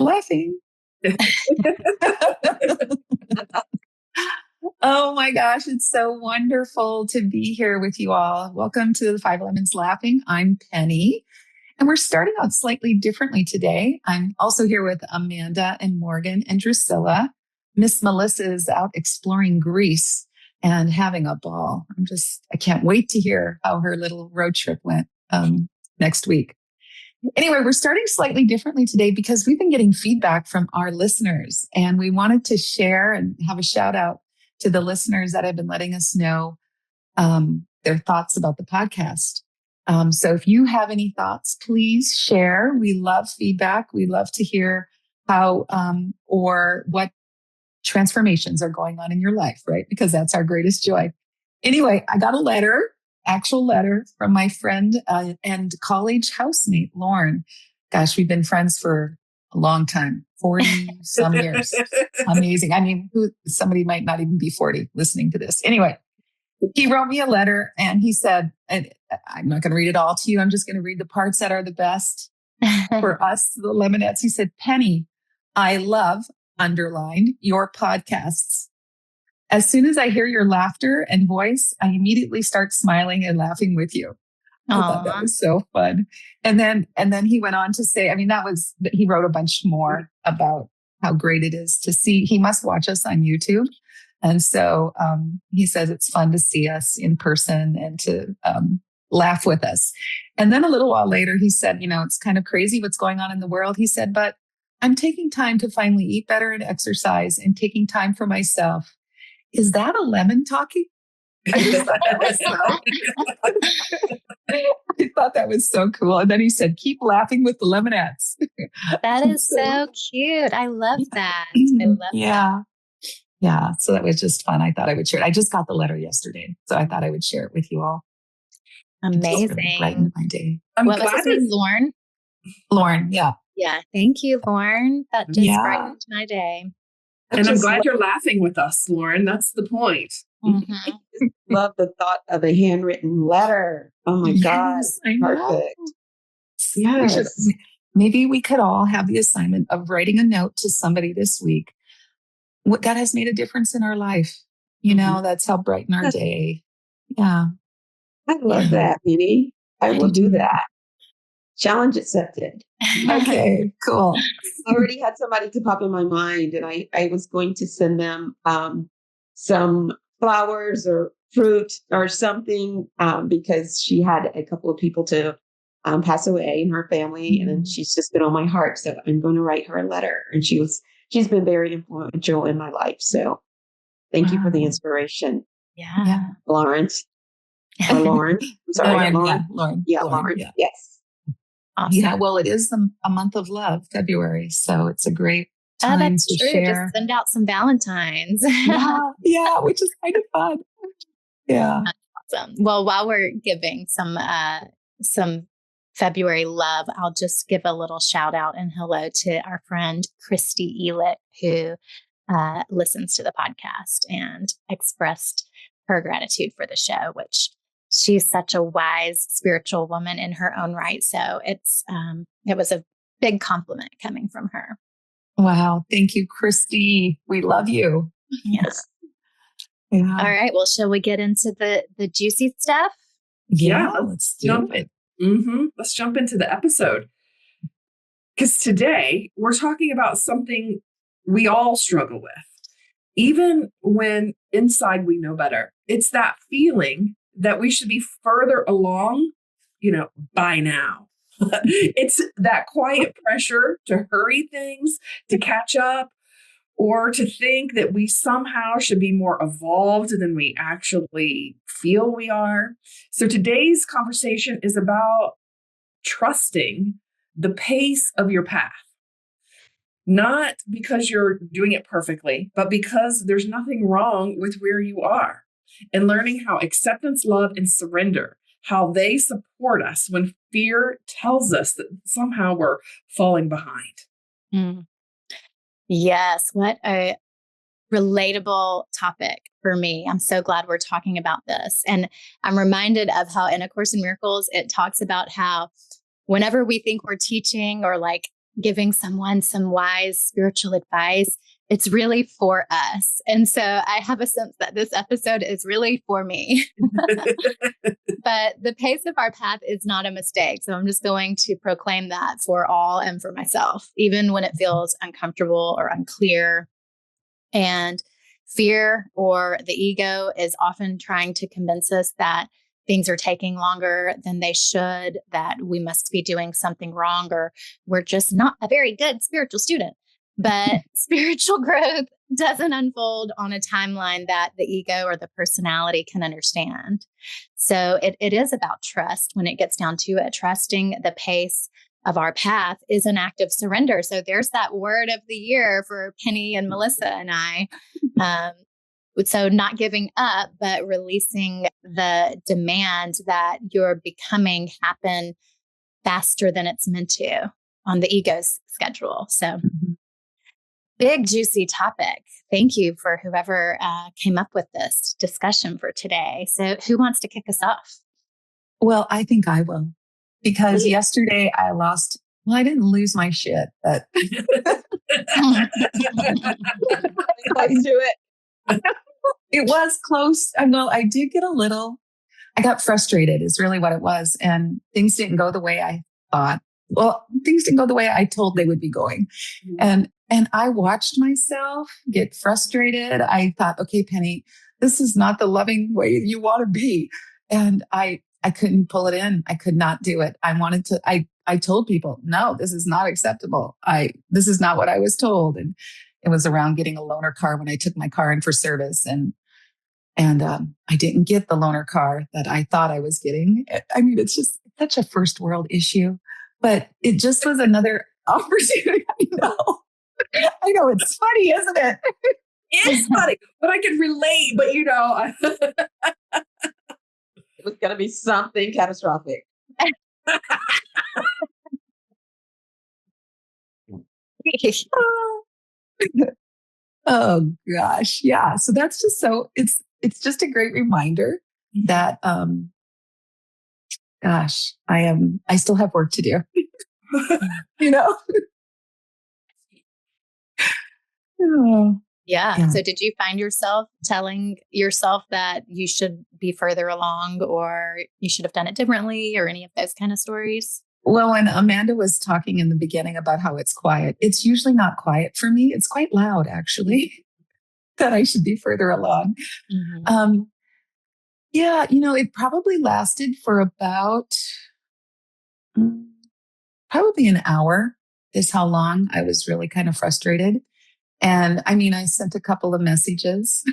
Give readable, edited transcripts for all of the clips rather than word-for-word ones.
laughing. Oh my gosh, it's so wonderful to be here with you all. Welcome to the Five Lemons Laughing. I'm Penny, and we're starting out slightly differently today. I'm also here with Amanda and Morgan and Drusilla. Miss Melissa is out exploring Greece and having a ball. I can't wait to hear how her little road trip went next week. Anyway, we're starting slightly differently today because we've been getting feedback from our listeners, and we wanted to share and have a shout out to the listeners that have been letting us know their thoughts about the podcast. So if you have any thoughts, please share. We love feedback. We love to hear how or what transformations are going on in your life, right? Because that's our greatest joy. Anyway, I got a actual letter from my friend and college housemate, Lauren. Gosh, we've been friends for a long time, 40 some years. Amazing. I mean, somebody might not even be 40 listening to this. Anyway, he wrote me a letter and he said, and I'm not going to read it all to you. I'm just going to read the parts that are the best for us, the Lemonettes. He said, Penny, I love, underlined, your podcasts. As soon as I hear your laughter and voice, I immediately start smiling and laughing with you. I thought that was so fun. And then he went on to say, I mean, he wrote a bunch more about how great it is to see. He must watch us on YouTube. And so he says it's fun to see us in person and to laugh with us. And then a little while later, he said, it's kind of crazy what's going on in the world. He said, but I'm taking time to finally eat better and exercise and taking time for myself. Is that a lemon talking? I thought that was so cool. And then he said, keep laughing with the Lemonettes. That is so cute. I love that. I love that. Yeah. So that was just fun. I thought I would share it. I just got the letter yesterday, so I thought I would share it with you all. Amazing. Really brightened my day. What was his name? Lauren? Lauren. Yeah. Yeah. Thank you, Lauren. That just brightened my day. And I'm glad you're laughing with us, Lauren. That's the point. Mm-hmm. I love the thought of a handwritten letter. Oh my God. Perfect. Yes. Maybe we could all have the assignment of writing a note to somebody this week that has made a difference in our life. That's helped brighten our day. Yeah. I love that, Penny. I will do that. Challenge accepted. Okay, cool. I already had somebody to pop in my mind, and I was going to send them some flowers or fruit or something because she had a couple of people to pass away in her family, and she's just been on my heart. So I'm going to write her a letter, and she's been very influential in my life. So thank you for the inspiration. Yeah. Lawrence. Or Lauren. I'm sorry, Lauren. Lauren. Yeah, Lauren. Yeah. Yes. Awesome. Yeah, well, it is a month of love, February. So it's a great time to share. Just send out some Valentines. yeah, which is kind of fun. Yeah. Awesome. Well, while we're giving some February love, I'll just give a little shout out and hello to our friend Christy Elick, who listens to the podcast and expressed her gratitude for the show, which she's such a wise spiritual woman in her own right. So it was a big compliment coming from her. Wow. Thank you, Christy. We love you. Yes. Yeah. All right. Well, shall we get into the juicy stuff? Yeah, let's do it. Let's jump into the episode. Because today we're talking about something we all struggle with, even when inside we know better. It's that feeling that we should be further along, by now. It's that quiet pressure to hurry things, to catch up, or to think that we somehow should be more evolved than we actually feel we are. So today's conversation is about trusting the pace of your path. Not because you're doing it perfectly, but because there's nothing wrong with where you are. And learning how acceptance, love, and surrender, how they support us when fear tells us that somehow we're falling behind. Yes, what a relatable topic for me. I'm so glad we're talking about this. And I'm reminded of how in A Course in Miracles, it talks about how whenever we think we're teaching or like giving someone some wise spiritual advice, it's really for us. And so I have a sense that this episode is really for me. But the pace of our path is not a mistake. So I'm just going to proclaim that for all and for myself, even when it feels uncomfortable or unclear. And fear or the ego is often trying to convince us that things are taking longer than they should, that we must be doing something wrong, or we're just not a very good spiritual student. But spiritual growth doesn't unfold on a timeline that the ego or the personality can understand. So it is about trust when it gets down to it. Trusting the pace of our path is an act of surrender. So there's that word of the year for Penny and Melissa and I. So not giving up, but releasing the demand that your becoming happen faster than it's meant to on the ego's schedule. So big, juicy topic. Thank you for whoever came up with this discussion for today. So who wants to kick us off? Well, I think I will, because yesterday I lost, well, I didn't lose my shit, but Close to it. it was close. Well, I did get I got frustrated is really what it was. And things didn't go the way I thought. Well, things didn't go the way I told they would be going. And I watched myself get frustrated. I thought, okay, Penny, this is not the loving way you want to be. And I couldn't pull it in. I could not do it. I told people, no, this is not acceptable. This is not what I was told. And it was around getting a loaner car when I took my car in for service. And I didn't get the loaner car that I thought I was getting. I mean, it's just such a first world issue, but it just was another opportunity. I know it's funny, isn't it? It's funny, but I can relate. But It was going to be something catastrophic. Oh gosh. Yeah. So that's just it's just a great reminder that, gosh, I still have work to do, you know? Oh, Yeah. So did you find yourself telling yourself that you should be further along or you should have done it differently or any of those kind of stories? well, when Amanda was talking in the beginning about how it's quiet, it's usually not quiet for me. It's quite loud, actually, that I should be further along. Mm-hmm. Yeah, it probably lasted for about probably an hour is how long I was really kind of frustrated. And I mean, I sent a couple of messages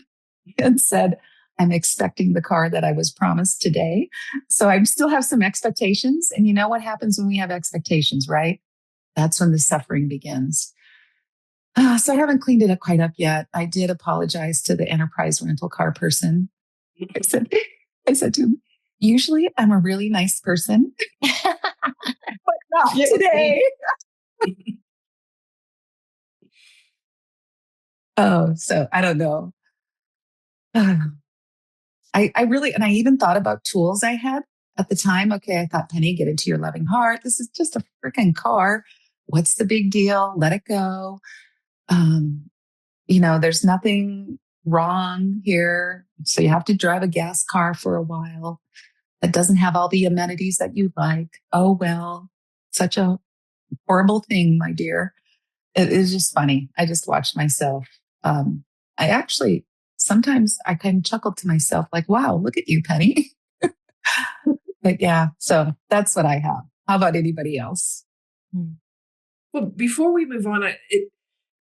and said, I'm expecting the car that I was promised today. So I still have some expectations. And you know what happens when we have expectations, right? That's when the suffering begins. So I haven't cleaned it up quite up yet. I did apologize to the enterprise rental car person. I said to him, usually I'm a really nice person, but not today. Oh, so I don't know. I really, and I even thought about tools I had at the time. Okay, I thought, Penny, get into your loving heart. This is just a freaking car. What's the big deal? Let it go. There's nothing wrong here. So you have to drive a gas car for a while that doesn't have all the amenities that you like. Oh, well, such a horrible thing, my dear. It is just funny. I just watched myself. Sometimes I kind of chuckled to myself like, wow, look at you, Penny. But yeah, so that's what I have. How about anybody else? Well, before we move on,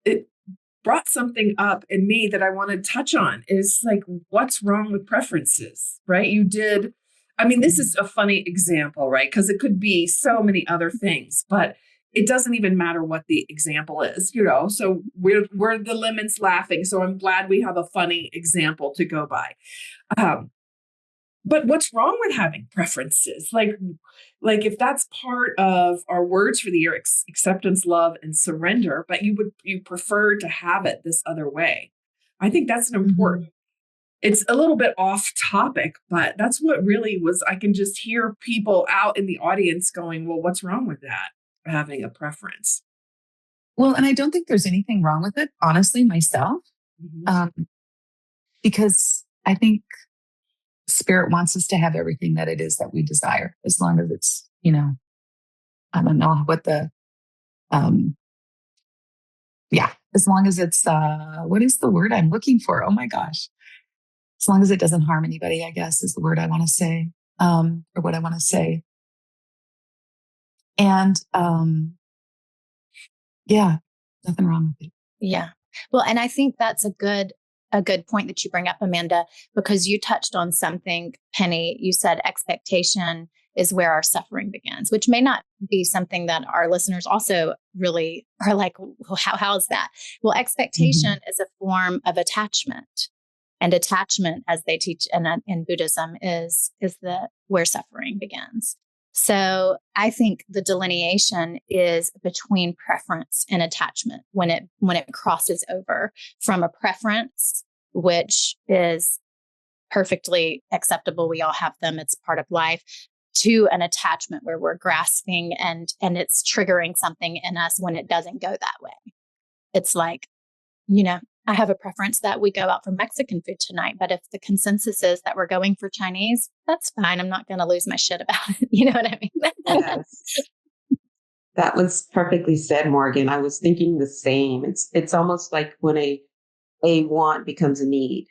it brought something up in me that I want to touch on is like, what's wrong with preferences, right? This is a funny example, right? Because it could be so many other things, but it doesn't even matter what the example is, so we're the lemons laughing. So I'm glad we have a funny example to go by. But what's wrong with having preferences? Like if that's part of our words for the year, acceptance, love, and surrender, but you prefer to have it this other way. I think that's an important, it's a little bit off topic, but that's what really was. I can just hear people out in the audience going, well, what's wrong with that? Having a preference. Well, and I don't think there's anything wrong with it, honestly, myself, because I think Spirit wants us to have everything that it is that we desire, as long as it's, I don't know what as long as it's, what is the word I'm looking for? Oh my gosh. As long as it doesn't harm anybody, I guess is the word I want to say, or what I want to say. And, nothing wrong with it. Yeah. Well, and I think that's a good point that you bring up, Amanda, because you touched on something, Penny. You said expectation is where our suffering begins, which may not be something that our listeners also really are like, well, how is that? Well, expectation is a form of attachment, and attachment, as they teach in Buddhism, is where suffering begins. So I think the delineation is between preference and attachment when it crosses over from a preference, which is perfectly acceptable. We all have them. It's part of life, to an attachment where we're grasping and it's triggering something in us when it doesn't go that way. It's like, I have a preference that we go out for Mexican food tonight, but if the consensus is that we're going for Chinese, that's fine. I'm not going to lose my shit about it. You know what I mean? Yes. That was perfectly said, Morgan. I was thinking the same. It's almost like when a want becomes a need.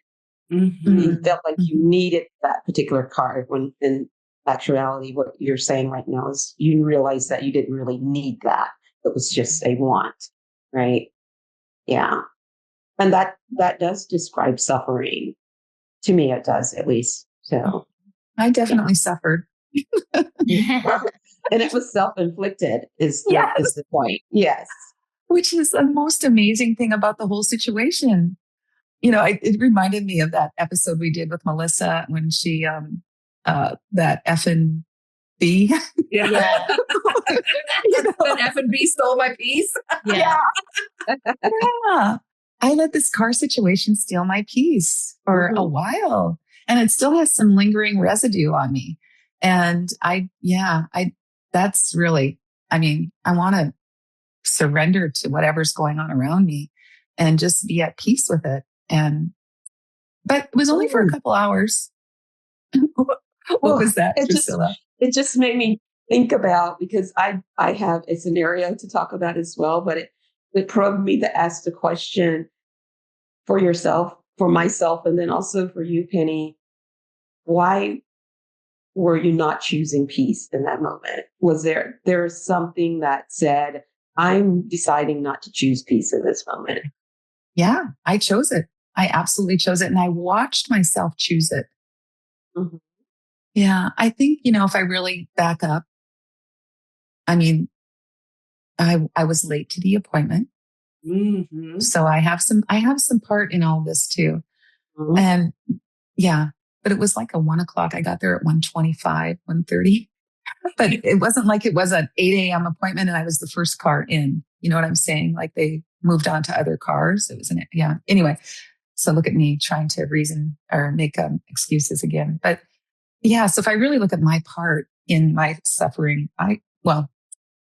You felt like you needed that particular card, when in actuality, what you're saying right now is you realize that you didn't really need that. It was just a want, right? Yeah. And that does describe suffering. To me, it does, at least. So I definitely suffered. And it was self-inflicted is the point. Yes. Which is the most amazing thing about the whole situation. It reminded me of that episode we did with Melissa when she, that effing B. Yeah. That F&B stole my piece. Yeah. I let this car situation steal my peace for a while, and it still has some lingering residue on me. And that's really, I want to surrender to whatever's going on around me and just be at peace with it. But it was only for a couple hours. What was that, Priscilla? It just made me think about, because I have a scenario to talk about as well, but it probed me to ask the question for yourself, for myself, and then also for you, Penny. Why were you not choosing peace in that moment? Was there something that said, I'm deciding not to choose peace in this moment? Yeah, I chose it. I absolutely chose it. And I watched myself choose it. Yeah, I think, if I really back up, I was late to the appointment. So I have some part in all this too. And but it was like a 1 o'clock. I got there at 1:25, 1:30, but it wasn't like it was an 8 a.m. appointment and I was the first car in. You know what I'm saying? Like they moved on to other cars. It was anyway. So look at me trying to reason or make excuses again. But so if I really look at my part in my suffering,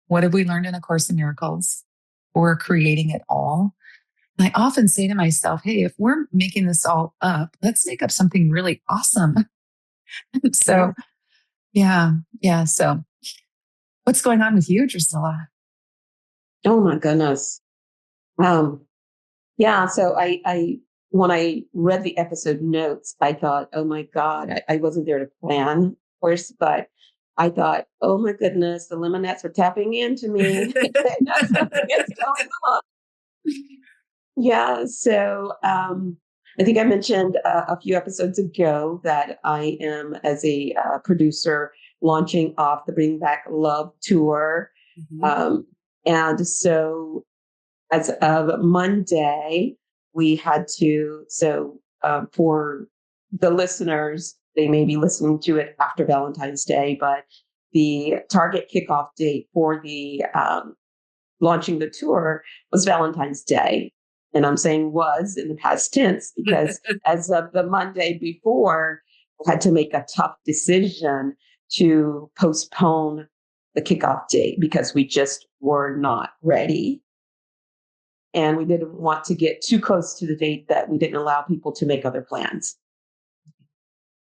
what have we learned in A Course in Miracles? We're creating it all. And I often say to myself, hey, if we're making this all up, let's make up something really awesome. So, So what's going on with you, Drusilla? Oh my goodness. So I when I read the episode notes, I thought, oh my God, I wasn't there to plan, of course, but I thought, oh my goodness, the Lemonettes are tapping into me. Yeah. So I think I mentioned a few episodes ago that I am, as a producer, launching off the Bring Back Love tour. And so as of Monday, we had to, for the listeners, they may be listening to it after Valentine's Day, but the target kickoff date for the launching the tour was Valentine's Day. And I'm saying was in the past tense because as of the Monday before, I had to make a tough decision to postpone the kickoff date because we just were not ready. And we didn't want to get too close to the date that we didn't allow people to make other plans.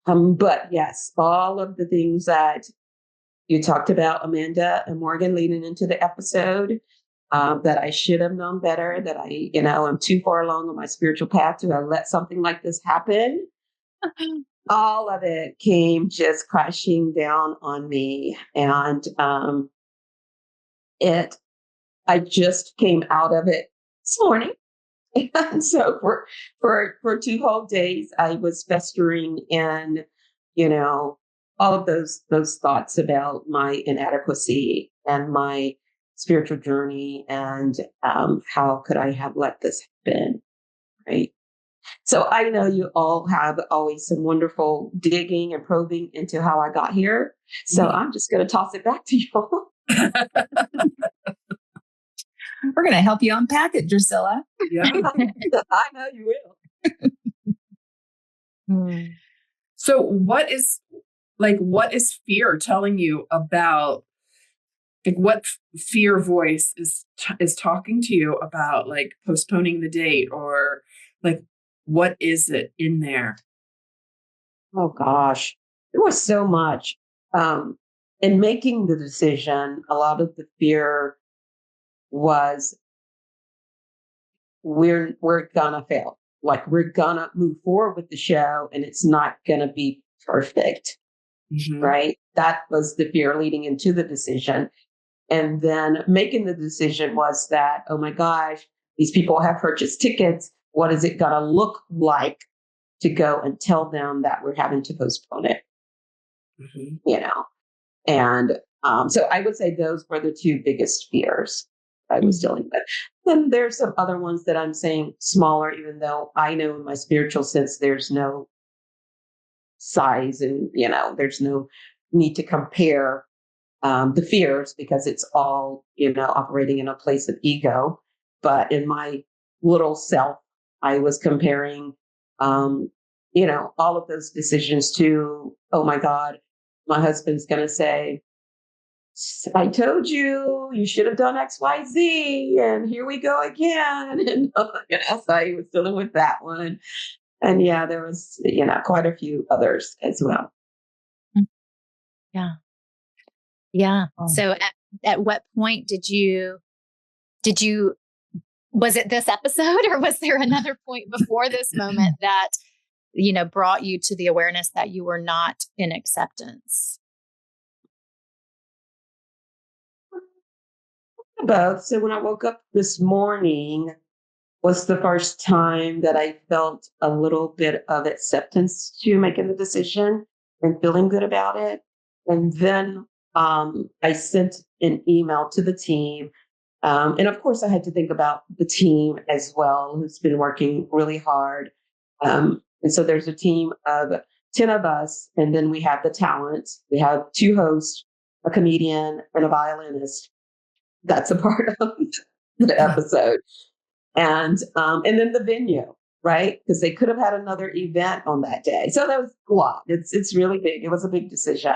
But yes, all of the things that you talked about, Amanda and Morgan, leading into the episode, that I should have known better, that I'm too far along on my spiritual path to have let something like this happen. All of it came just crashing down on me. And I just came out of it this morning. And so for 2 whole days, I was festering in, all of those thoughts about my inadequacy and my spiritual journey, and how could I have let this happen, right? So I know you all have always some wonderful digging and probing into how I got here. So I'm just going to toss it back to you all. We're going to help you unpack it, Drusilla. Yeah. I know you will. So what is fear telling you about, like, what fear voice is talking to you about, like, postponing the date, or like, what is it in there? Oh gosh, there was so much. In making the decision, a lot of the fear was we're gonna fail. Like, we're gonna move forward with the show and it's not gonna be perfect. Right? That was the fear leading into the decision. And then making the decision was that, oh my gosh, these people have purchased tickets. What is it gonna look like to go and tell them that we're having to postpone it? And so I would say those were the 2 biggest fears I was dealing with. And there's some other ones that I'm saying smaller, even though I know in my spiritual sense, there's no size and, there's no need to compare the fears, because it's all, operating in a place of ego. But in my little self, I was comparing, all of those decisions to, oh my God, my husband's going to say, I told you, you should have done X, Y, Z, and here we go again. And so I was dealing with that one. And yeah, there was, quite a few others as well. Yeah. Yeah. Oh. So at what point did you, was it this episode, or was there another point before this moment that, brought you to the awareness that you were not in acceptance? Both. So when I woke up this morning was the first time that I felt a little bit of acceptance to making the decision and feeling good about it. And then I sent an email to the team. And of course, I had to think about the team as well, who's been working really hard. And so there's a team of 10 of us, and then we have the talent. We have 2 hosts, a comedian, and a violinist. That's a part of the episode. And then the venue, right? Because they could have had another event on that day. So that was a lot. It's really big. It was a big decision.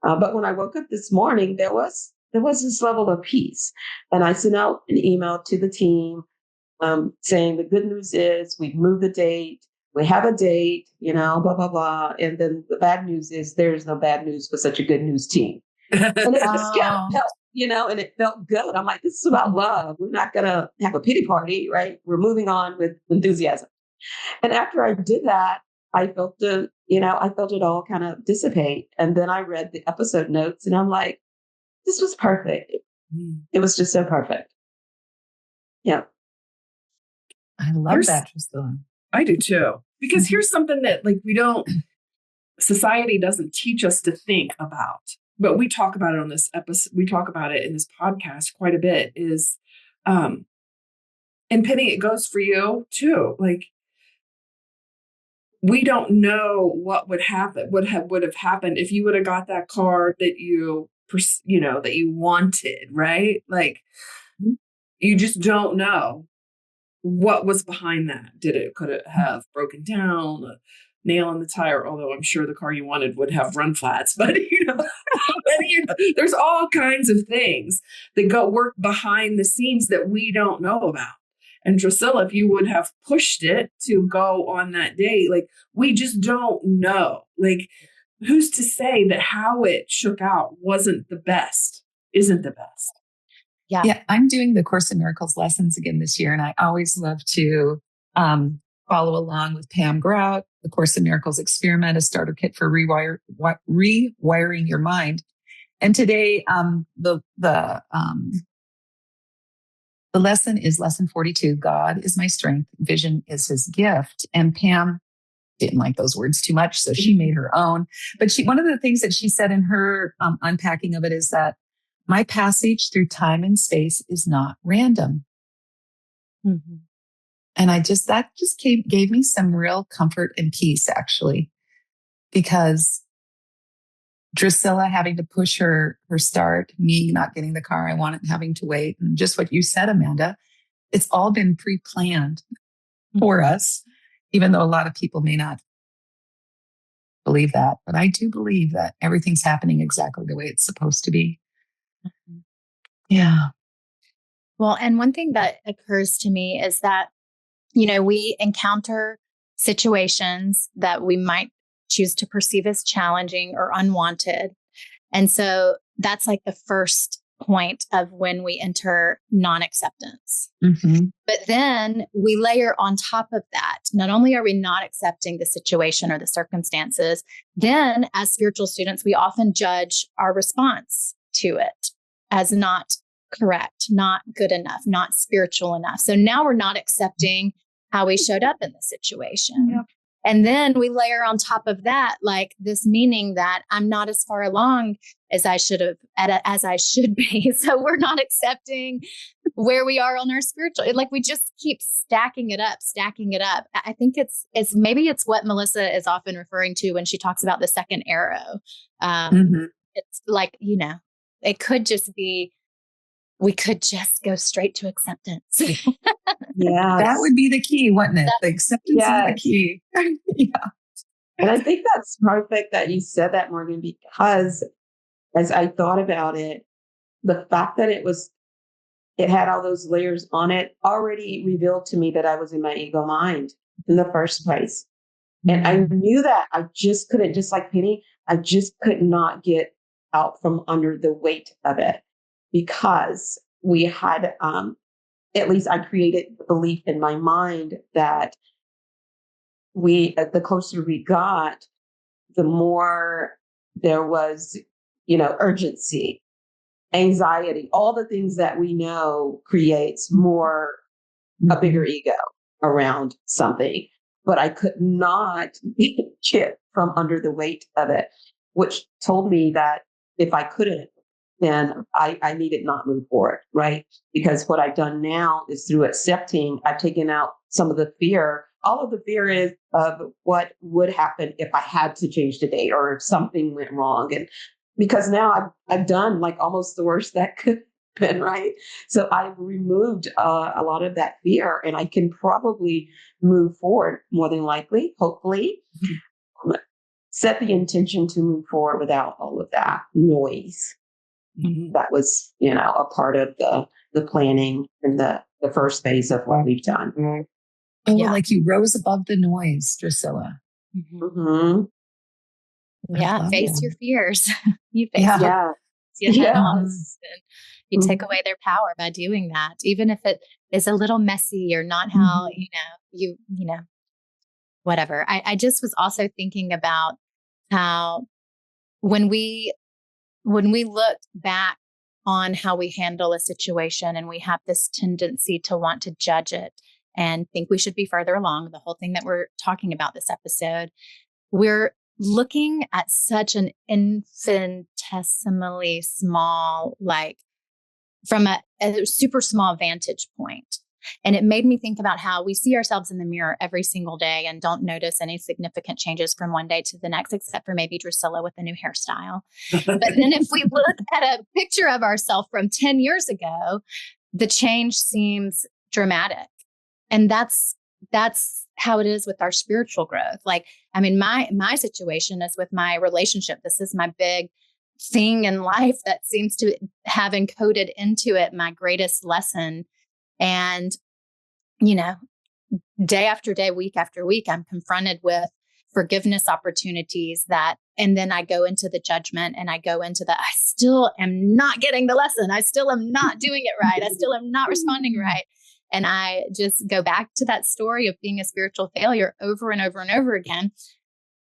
But when I woke up this morning, there was this level of peace. And I sent out an email to the team saying the good news is we've moved the date. We have a date, blah, blah, blah. And then the bad news is there's no bad news for such a good news team. And it just felt, and it felt good. I'm like, this is about love. We're not going to have a pity party, right? We're moving on with enthusiasm. And after I did that, I felt it all kind of dissipate. And then I read the episode notes and I'm like, this was perfect. It was just so perfect. Yeah. I love that, Drusilla. I do too. Because here's something that, like, society doesn't teach us to think about, but we talk about it on this episode. We talk about it in this podcast quite a bit, is, and Penny, it goes for you too. Like, we don't know what would happen, would have happened if you would have got that car that that you wanted, right? Like, you just don't know what was behind that. Could it have broken down, a nail in the tire? Although I'm sure the car you wanted would have run flats, but there's all kinds of things that work behind the scenes that we don't know about. And Drusilla, if you would have pushed it to go on that date, like, we just don't know. Like, who's to say that how it shook out isn't the best? Yeah, I'm doing the Course in Miracles lessons again this year, and I always love to follow along with Pam Grout, the Course in Miracles experiment, a starter kit for rewiring your mind. And today, the lesson is lesson 42. God is my strength. Vision is his gift. And Pam didn't like those words too much, so she made her own. But one of the things that she said in her unpacking of it is that my passage through time and space is not random. Mm-hmm. And that gave me some real comfort and peace, actually, because Drusilla having to push her start, me not getting the car I wanted, having to wait, and just what you said, Amanda, it's all been pre-planned for us, even though a lot of people may not believe that. But I do believe that everything's happening exactly the way it's supposed to be. Mm-hmm. Yeah. Well, and one thing that occurs to me is that, we encounter situations that we might choose to perceive as challenging or unwanted. And so that's like the first point of when we enter non-acceptance. Mm-hmm. But then we layer on top of that, not only are we not accepting the situation or the circumstances, then as spiritual students, we often judge our response to it as not correct, not good enough, not spiritual enough. So now we're not accepting how we showed up in the situation. Yep. And then we layer on top of that, like this meaning that I'm not as far along as I should be. So we're not accepting where we are on our spiritual, like we just keep stacking it up. I think it's what Melissa is often referring to when she talks about the second arrow. It's like, it could just be, we could just go straight to acceptance. Yeah. That would be the key, wouldn't it? The acceptance is the key. Yeah. And I think that's perfect that you said that, Morgan, because as I thought about it, the fact that it had all those layers on it already revealed to me that I was in my ego mind in the first place. And I knew that I just couldn't, just like Penny, I just could not get out from under the weight of it, because we had, at least I created the belief in my mind that the closer we got, the more there was, urgency, anxiety, all the things that we know creates a bigger ego around something. But I could not get from under the weight of it, which told me that if I couldn't, then I needed not move forward, right? Because what I've done now is through accepting, I've taken out some of the fear. All of the fear is of what would happen if I had to change the date or if something went wrong. And because now I've done like almost the worst that could have been, right? So I've removed a lot of that fear, and I can probably move forward more than likely, hopefully. Set the intention to move forward without all of that noise. That was, a part of the planning and the first phase of what we've done. Oh, like you rose above the noise, Drusilla. Mm-hmm. Yeah, face your fears. You face them. Yes. And you take away their power by doing that, even if it is a little messy or not how you whatever. I just was also thinking about how when we look back on how we handle a situation and we have this tendency to want to judge it and think we should be further along, the whole thing that we're talking about this episode, we're looking at such an infinitesimally small, like from a super small vantage point. And it made me think about how we see ourselves in the mirror every single day and don't notice any significant changes from one day to the next, except for maybe Drusilla with a new hairstyle. But then if we look at a picture of ourselves from 10 years ago, the change seems dramatic. And that's how it is with our spiritual growth. Like, I mean, my situation is with my relationship. This is my big thing in life that seems to have encoded into it my greatest lesson. And, you know, day after day, week after week, I'm confronted with forgiveness opportunities and then I go into the judgment and I go into I still am not getting the lesson. I still am not doing it right. I still am not responding right. And I just go back to that story of being a spiritual failure over and over and over again,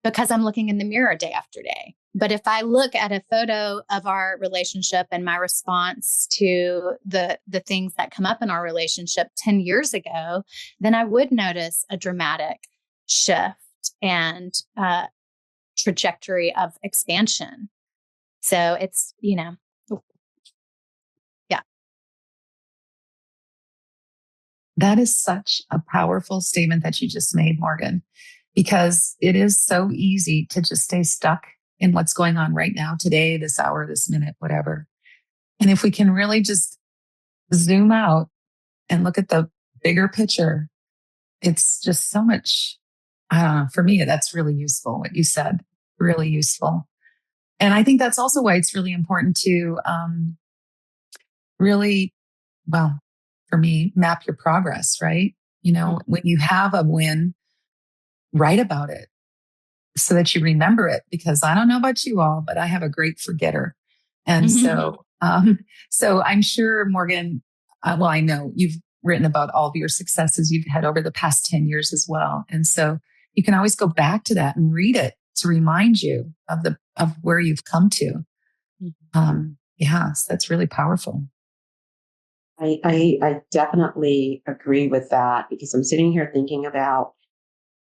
because I'm looking in the mirror day after day. But if I look at a photo of our relationship and my response to the things that come up in our relationship 10 years ago, then I would notice a dramatic shift and trajectory of expansion. So it's, yeah. That is such a powerful statement that you just made, Morgan, because it is so easy to just stay stuck in what's going on right now, today, this hour, this minute, whatever. And if we can really just zoom out and look at the bigger picture, it's just so much, for me, that's really useful. What you said, really useful. And I think that's also why it's really important to really, well, for me, map your progress, right? When you have a win, write about it so that you remember it, because I don't know about you all, but I have a great forgetter. And so I'm sure, Morgan, I know you've written about all of your successes you've had over the past 10 years as well. And so you can always go back to that and read it to remind you of where you've come to. So that's really powerful. I definitely agree with that, because I'm sitting here thinking about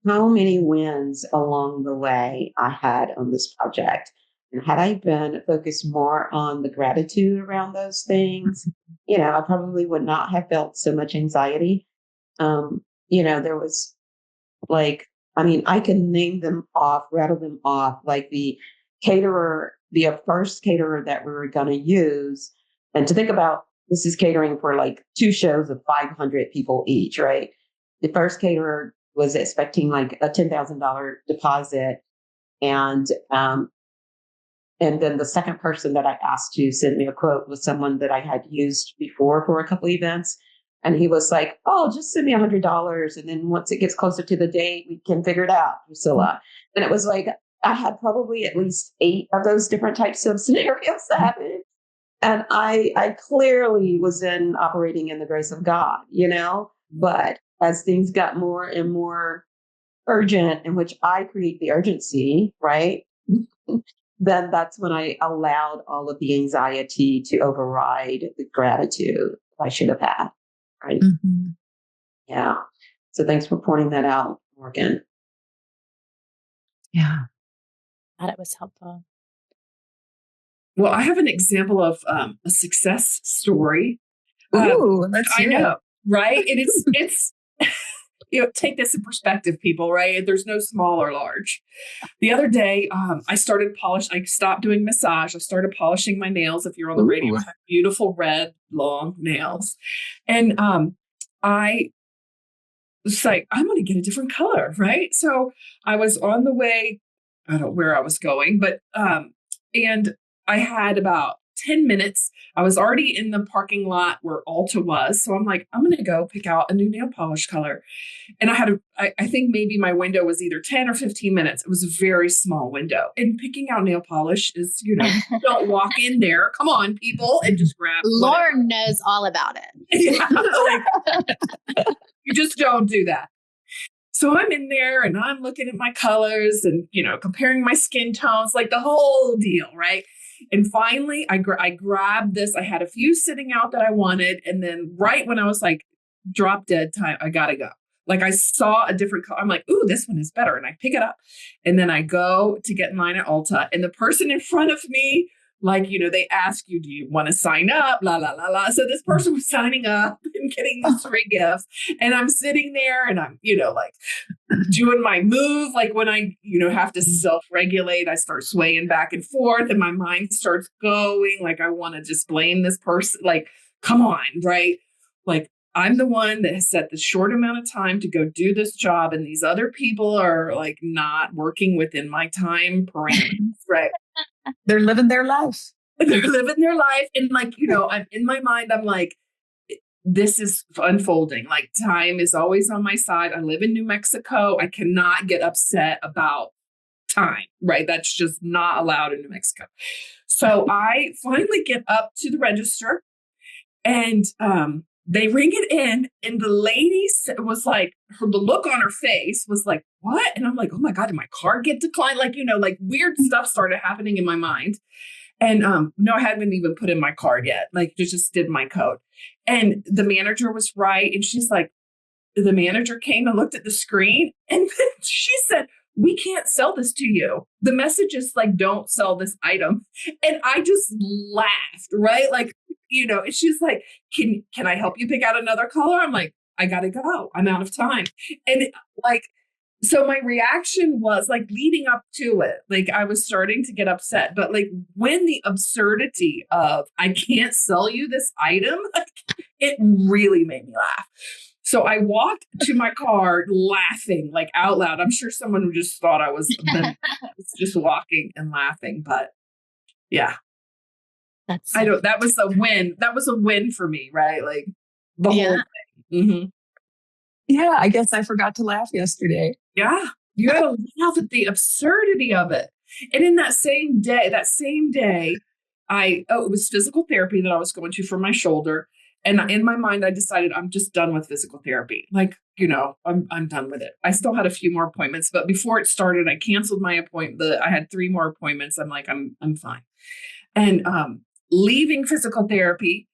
how many wins along the way I had on this project. And had I been focused more on the gratitude around those things, I probably would not have felt so much anxiety. There was I can name them off, rattle them off, like the first caterer that we were going to use. And to think about, this is catering for like 2 shows of 500 people each, right? The first caterer was expecting like a $10,000 deposit. And then the second person that I asked to send me a quote was someone that I had used before for a couple events. And he was like, "Oh, just send me $100. And then once it gets closer to the date, we can figure it out, Priscilla." And it was like, I had probably at least 8 of those different types of scenarios that happened. And I clearly was operating in the grace of God, but as things got more and more urgent, in which I create the urgency, right? Then that's when I allowed all of the anxiety to override the gratitude I should have had. Right. Mm-hmm. Yeah. So thanks for pointing that out, Morgan. Yeah. I thought it was helpful. Well, I have an example of a success story. Ooh, let's hear I know, it. right? And it's take this in perspective, people, right? There's no small or large. The other day, I stopped doing massage. I started polishing my nails. If you're on the radio, I have beautiful red, long nails. And I was like, I'm going to get a different color, right? So I was on the way, I don't know where I was going, but, and I had about 10 minutes. I was already in the parking lot where Ulta was. So I'm like, I'm going to go pick out a new nail polish color. And I think maybe my window was either 10 or 15 minutes. It was a very small window. And picking out nail polish is, you don't walk in there. Come on, people, and just grab. Lauren knows all about it. Yeah, you just don't do that. So I'm in there and I'm looking at my colors and, comparing my skin tones, like the whole deal, right? And finally, I grabbed this. I had a few sitting out that I wanted. And then right when I was like, drop dead time, I got to go. Like I saw a different color. I'm like, ooh, this one is better. And I pick it up. And then I go to get in line at Ulta. And the person in front of me, they ask you, do you want to sign up? La, la, la, la. So this person was signing up and getting these free gifts. And I'm sitting there and I'm, doing my move. Like when I, have to self-regulate, I start swaying back and forth and my mind starts going. Like, I want to just blame this person. Like, come on, right? Like, I'm the one that has set the short amount of time to go do this job. And these other people are like not working within my time parameters, right? They're living their life. They're living their life. And like, I'm in my mind, I'm like, this is unfolding. Like time is always on my side. I live in New Mexico. I cannot get upset about time, right? That's just not allowed in New Mexico. So I finally get up to the register and they ring it in, and the lady was like, the look on her face was like, what? And I'm like, oh my God, did my card get declined? Like, like weird stuff started happening in my mind. And no, I hadn't even put in my card yet. Like, just did my code. And the manager was right. And she's like, the manager came and looked at the screen, and then she said, we can't sell this to you. The message is like, don't sell this item. And I just laughed, right? Like, and she's like, can I help you pick out another color? I'm like, I gotta go. I'm out of time. And like, so my reaction was like leading up to it, like I was starting to get upset, but like when the absurdity of I can't sell you this item, it really made me laugh. So I walked to my car laughing like out loud. I'm sure someone who just thought I was just walking and laughing, but yeah. That was a win. That was a win for me, right? Like the whole thing. Mm-hmm. Yeah, I guess I forgot to laugh yesterday. Yeah, you got to laugh at the absurdity of it. And in that same day, it was physical therapy that I was going to for my shoulder. And in my mind, I decided I'm just done with physical therapy. Like, I'm done with it. I still had a few more appointments, but before it started, I canceled my appointment. I had 3 more appointments. I'm like, I'm fine. And leaving physical therapy,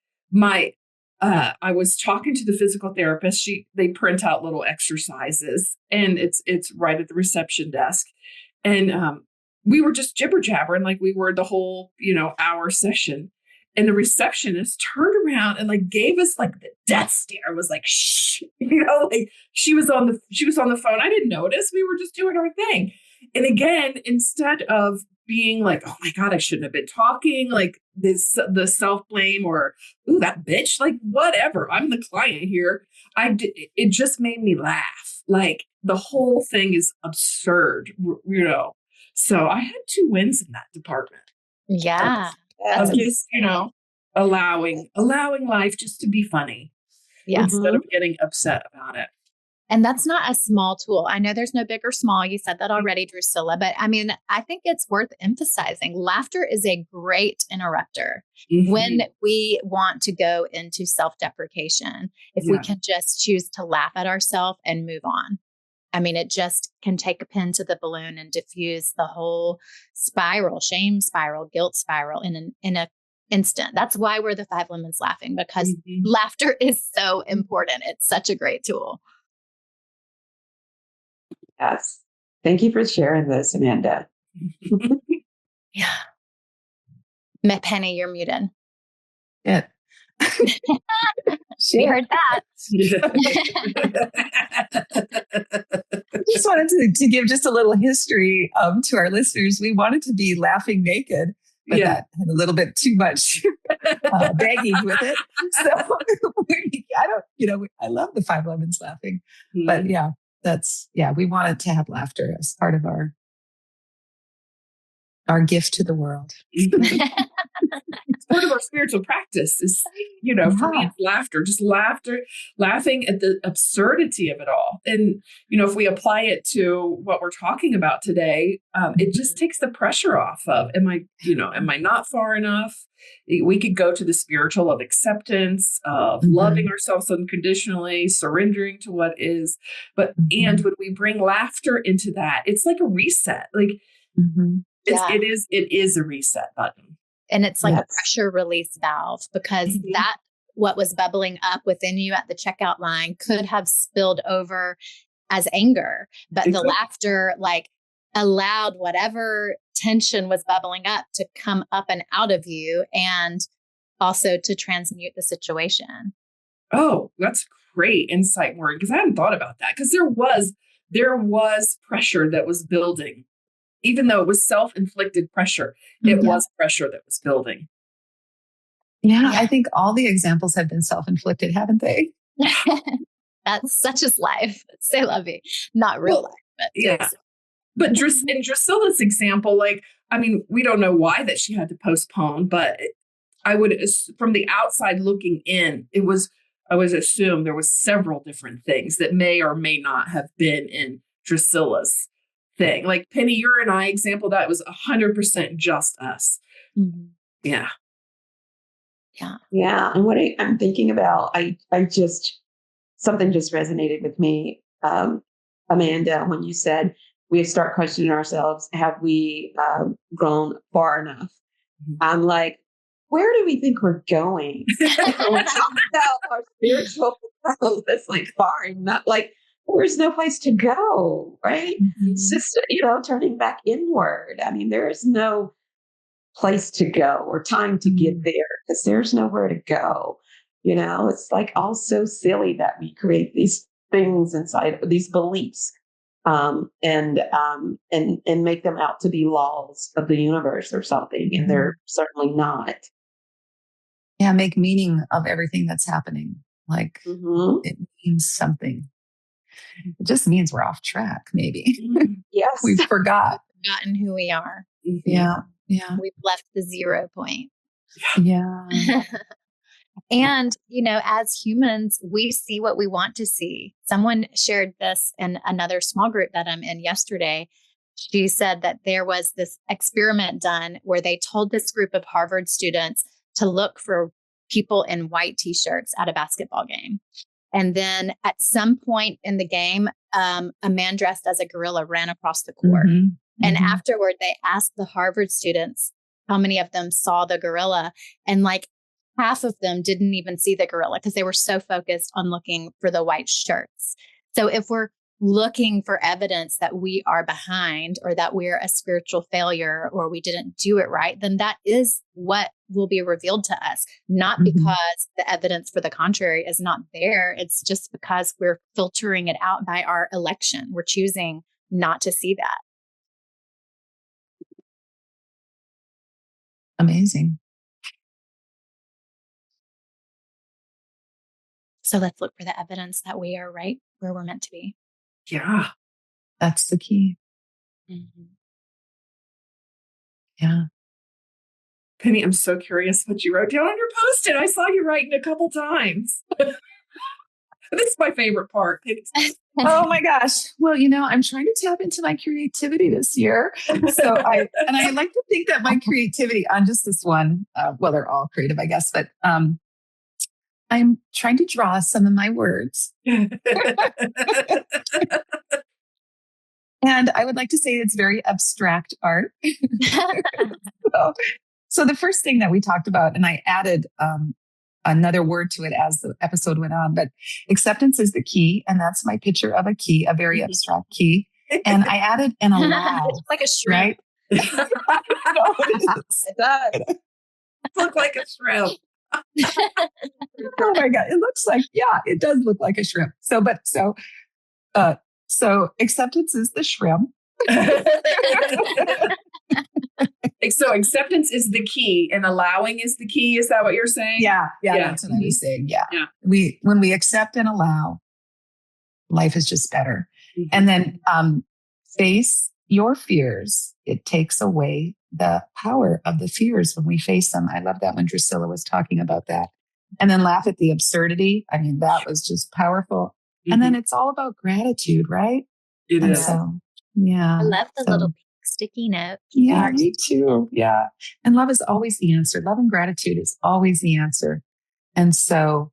I was talking to the physical therapist. They print out little exercises, and it's right at the reception desk. And we were just jibber jabbering like we were the whole, hour session. And the receptionist turned around and like gave us like the death stare. Was like, shh, like she was on the phone. I didn't notice. We were just doing our thing. And again, instead of being like, oh my God, I shouldn't have been talking, like the self-blame or, ooh, that bitch, like whatever, I'm the client here. It just made me laugh. Like the whole thing is absurd, So I had 2 wins in that department. Yeah. Of just, allowing life just to be funny. Yeah. Instead of getting upset about it. And that's not a small tool. I know there's no big or small. You said that already, Drusilla, but I mean, I think it's worth emphasizing. Laughter is a great interrupter. Mm-hmm. When we want to go into self-deprecation, if we can just choose to laugh at ourselves and move on. I mean, it just can take a pin to the balloon and diffuse the whole spiral, shame spiral, guilt spiral in an instant. That's why we're the 5 Lemons Laughing, because laughter is so important. It's such a great tool. Yes. Thank you for sharing this, Amanda. Yeah. Penny, you're muted. Yeah. We heard that. Just wanted to give just a little history to our listeners. We wanted to be laughing naked, but that had a little bit too much baggage with it. So I love the 5 Lemons Laughing, but we wanted to have laughter as part of our gift to the world. It's part of our spiritual practice is, for me, it's laughter, just laughing at the absurdity of it all. And, if we apply it to what we're talking about today, it just takes the pressure off of, am I not far enough? We could go to the spiritual of acceptance, of loving ourselves unconditionally, surrendering to what is. But, and when we bring laughter into that, it's like a reset. Like, it is a reset button. And it's like a pressure release valve, because that what was bubbling up within you at the checkout line could have spilled over as anger, but the laughter like allowed whatever tension was bubbling up to come up and out of you, and also to transmute the situation. Oh, that's great insight, Maureen, because I hadn't thought about that, because there was pressure that was building. Even though it was self-inflicted pressure, it was pressure that was building. Yeah, I think all the examples have been self-inflicted, haven't they? That's such as life. Say lovey, not real life. But But in Drusilla's example, we don't know why that she had to postpone, but I would, from the outside looking in, it was I would assume there was several different things that may or may not have been in Drusilla's thing. Like Penny, your and I example, that was 100% just us. Mhm. Yeah. Yeah. Yeah. And what I'm thinking about, something just resonated with me, Amanda, when you said we start questioning ourselves, have we grown far enough? I'm like, where do we think we're going? When we talk about our spiritual growth, it's like far enough. Like, there's no place to go, right? It's just, turning back inward. I mean, there is no place to go or time to get there because there's nowhere to go. It's like all so silly that we create these things inside these beliefs, and make them out to be laws of the universe or something, and they're certainly not. Yeah, make meaning of everything that's happening. Like it means something. It just means we're off track, maybe. Yes. We forgotten who we are. Yeah. Yeah. We've left the 0 point. Yeah. And, as humans, we see what we want to see. Someone shared this in another small group that I'm in yesterday. She said that there was this experiment done where they told this group of Harvard students to look for people in white t-shirts at a basketball game. And then at some point in the game, a man dressed as a gorilla ran across the court. And afterward, they asked the Harvard students how many of them saw the gorilla. And like half of them didn't even see the gorilla because they were so focused on looking for the white shirts. So if we're looking for evidence that we are behind or that we're a spiritual failure or we didn't do it right, then that is what will be revealed to us. Not because the evidence for the contrary is not there. It's just because we're filtering it out by our election. We're choosing not to see that. Amazing. So let's look for the evidence that we are right where we're meant to be. Yeah. That's the key. Yeah. Penny, I'm so curious what you wrote down on your Post-it. I saw you writing a couple times. This is my favorite part. Oh my gosh. Well, I'm trying to tap into my creativity this year. So I like to think that my creativity on just this one, well, they're all creative, I guess, but I'm trying to draw some of my words. And I would like to say it's very abstract art. So the first thing that we talked about, and I added another word to it as the episode went on, but acceptance is the key. And that's my picture of a key, a very abstract key. And I added an allow. It's like a shrimp. Right? It does. It looks like a shrimp. Oh my God. It looks like, it does look like a shrimp. So acceptance is the shrimp. So acceptance is the key and allowing is the key. Is that what you're saying? Yeah. That's what I was saying. Yeah. Yeah. When we accept and allow, life is just better. And then face your fears. It takes away the power of the fears when we face them. I love that when Drusilla was talking about that. And then laugh at the absurdity. I mean, that was just powerful. And then it's all about gratitude, right? It is. So, yeah. I love the little sticky note. Yeah, me too. Yeah. And love is always the answer. Love and gratitude is always the answer. And so,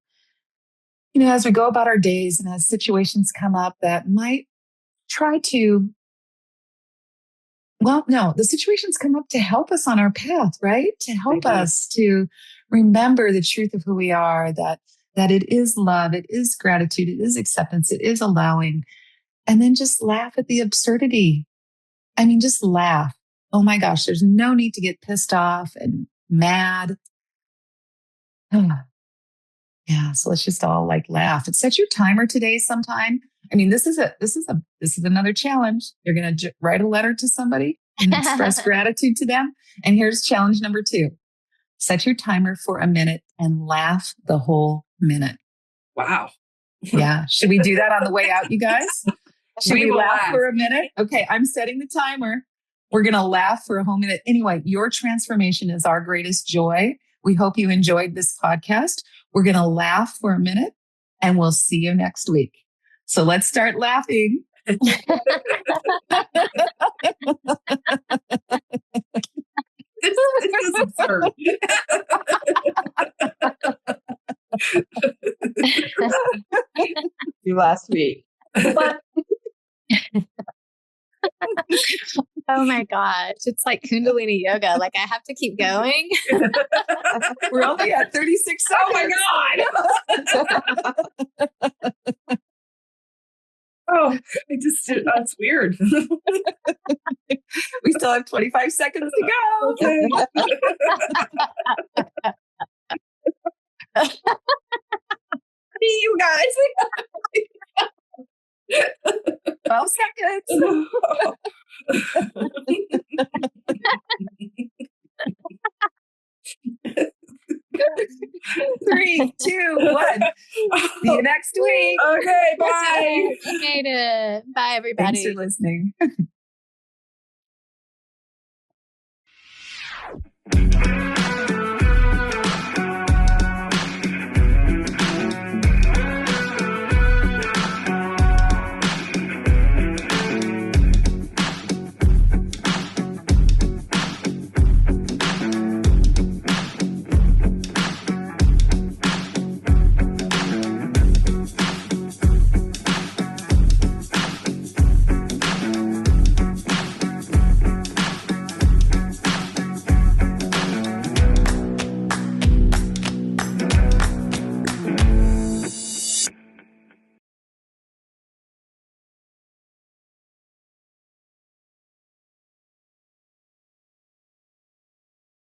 as we go about our days and as situations come up that might try to, the situations come up to help us on our path, right? To help us to remember the truth of who we are, that it is love, it is gratitude, it is acceptance, it is allowing, and then just laugh at the absurdity. I mean, just laugh. Oh my gosh, there's no need to get pissed off and mad. Yeah, so let's just all laugh and set your timer today sometime. I mean, this is another challenge. You're going to write a letter to somebody and express gratitude to them. And here's challenge number 2. Set your timer for a minute and laugh the whole minute. Wow. Yeah. Should we do that on the way out, you guys? Should we laugh for a minute? Okay, I'm setting the timer. We're going to laugh for a whole minute. Anyway, your transformation is our greatest joy. We hope you enjoyed this podcast. We're going to laugh for a minute and we'll see you next week. So let's start laughing. This is absurd. You last week. But Oh my gosh. It's like Kundalini yoga. Like I have to keep going. We're only at 36 seconds. Oh my God. Oh, that's weird. We still have 25 seconds to go. Okay. See you guys. 12 seconds. 3, 2, 1. See you next week. Okay, bye. You made it. Bye, everybody. Thanks for listening.